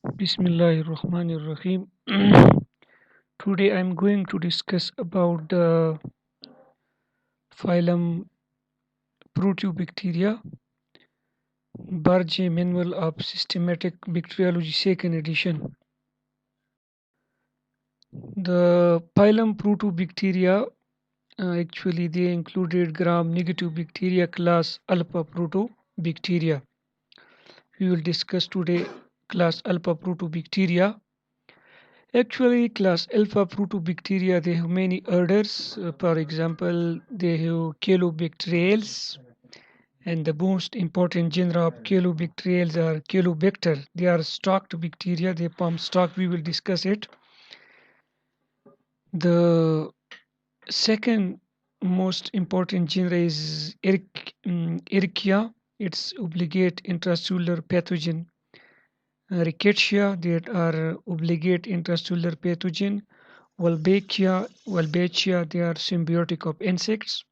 Bismillahirrahmanirrahim. Today I am going to discuss about the phylum Proteobacteria, Bergey Manual of Systematic Bacteriology, second edition. The phylum Proteobacteria actually they included gram-negative bacteria class Alphaprotobacteria. We will discuss today class Alphaprotobacteria. Actually, class Alphaprotobacteria they have many orders. For example, they have Caulobacteriales, and the most important genera of Caulobacteriales are Caulobacter. They are stalked bacteria. They form stalk. We will discuss it. The second most important genera is Erkhia. It's obligate intracellular pathogen. Rickettsia that are obligate intracellular pathogen. Wolbachia, they are symbiotic of insects.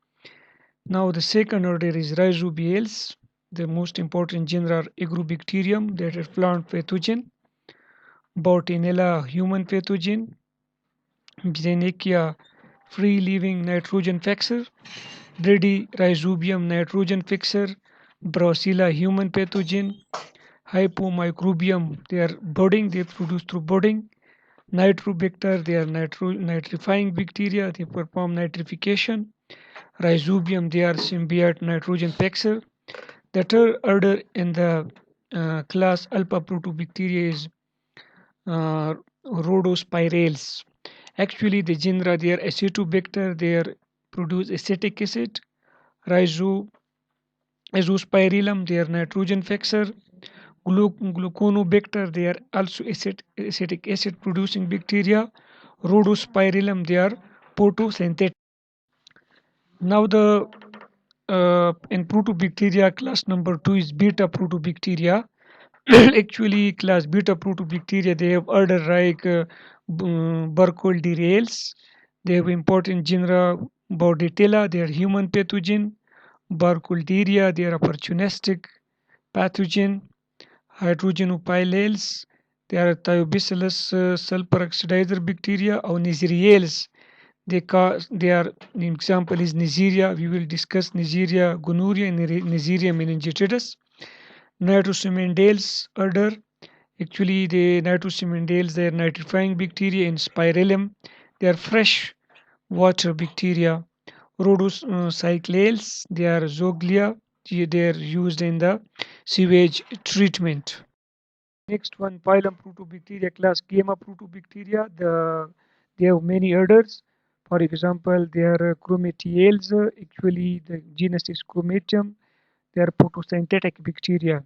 Now the second order is Rhizobiales. The most important genera are Agrobacterium, that is plant pathogen. Bortonella, human pathogen. Beijerinkia, free living nitrogen fixer. Brady Rhizobium, nitrogen fixer. Brucella, human pathogen. Hyphomicrobium, they are budding, they produce through budding. Nitrobacter, they are nitrifying bacteria, they perform nitrification. Rhizobium, they are symbiotic nitrogen fixer. The third order in the class Alphaprotobacteria is Rhodospirales. Actually, the genera they are Acetobacter, they are produce acetic acid. Rhizo Azospirillum, they are nitrogen fixer. Gluconobacter, they are also acetic acid producing bacteria. Rhodospirillum, they are photosynthetic. Now the in Protobacteria class number 2 is beta Protobacteria. Actually, class beta Protobacteria they have order like Bergey. They have important genera Bortonella, they are human pathogen. Barcolderia, they are opportunistic pathogen. Hydrogenopylales, they are thiobacillus sulfur oxidizer bacteria or Nigerales. They are an example is Neisseria. We will discuss Neisseria gonorrhea and Neisseria meningitidis. Nitrosemendales order. Actually, the nitrosemendales they are nitrifying bacteria in Spirillum. They are fresh water bacteria. Rhodocyclales, they are zooglea. They are used in the sewage treatment. Next one, phylum Protobacteria class Gamma Protobacteria. They have many orders. For example, they are chromatiales. Actually, the genus is Chromatium. They are photosynthetic bacteria.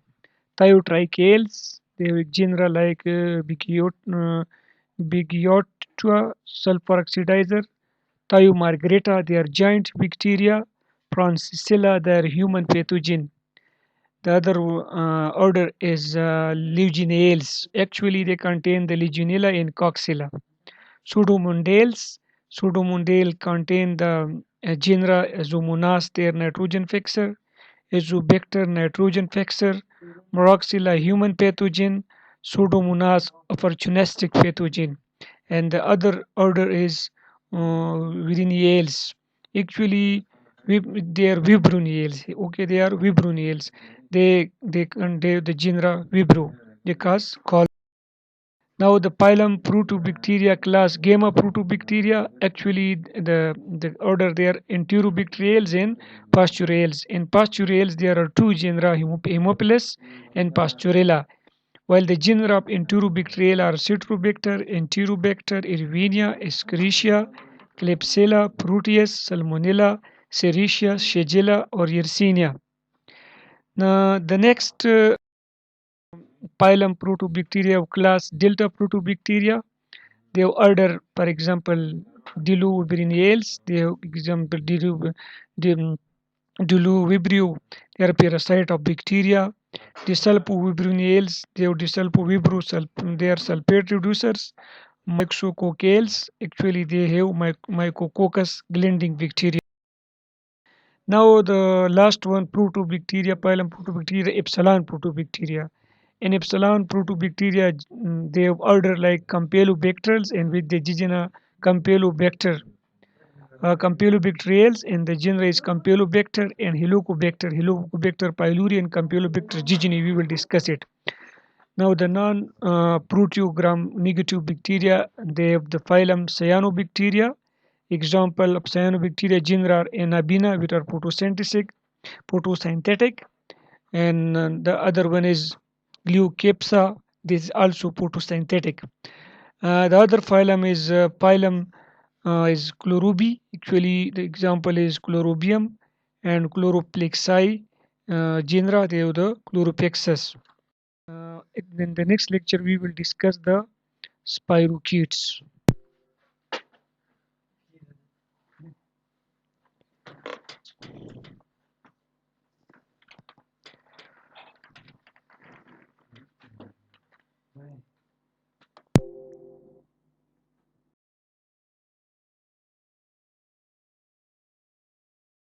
Thiotrichales. They have genera like Bigiotua sulfur oxidizer. Thiomargreta. They are giant bacteria. Francicella. They are human pathogen. The other order is Legionnaires. Actually, they contain the Legionella and Coxella. Pseudomundales contain the genera Zoomonas, their nitrogen fixer. Azobacter, nitrogen fixer. Moraxilla, human pathogen. Pseudomonas, opportunistic pathogen. And the other order is Viriniales. Actually, they are Vibroniales. Okay, they are Vibroniales. They contain the genera Vibro. They cause call. Now the phylum Protobacteria class Gamma Protobacteria. Actually, the order they are Enterobacteriales and Pasturales. In Pasturales, there are two genera Haemophilus and Pasturella. While the genera of Enterobacterial are Citrobacter, Enterobacter, Irvinia, Escherichia, Klebsiella, Proteus, Salmonella, Serratia, Shigella, or Yersinia. Now, the next phylum Protobacteria of class Delta Protobacteria. They have order, for example, Diluvibriales. They have example Diluvibrio. They are parasite of bacteria. Disulfovibriniales. They have disulfovibro. They are sulfate reducers. Myxococcales. Actually, they have Mycococcus glending bacteria. Now the last one, Protobacteria, phylum Protobacteria, Epsilon Protobacteria. In epsilon Proteobacteria, they have order like Campylobacterales, and with the Genera Campylobacteriales, and the genera is Campylobacter and Helicobacter pylori, and Campylobacter jejuni. We will discuss it. Now the non-proteogram negative bacteria, they have the phylum Cyanobacteria. Example of Cyanobacteria genera are Anabina, which are photosynthetic, and the other one is Glucopsa. This is also photosynthetic. The other phylum is Chlorobi. Actually, the example is Chlorobium and Chloroplexi genera. They have the Chloroplexus. In the next lecture, we will discuss the spirochetes.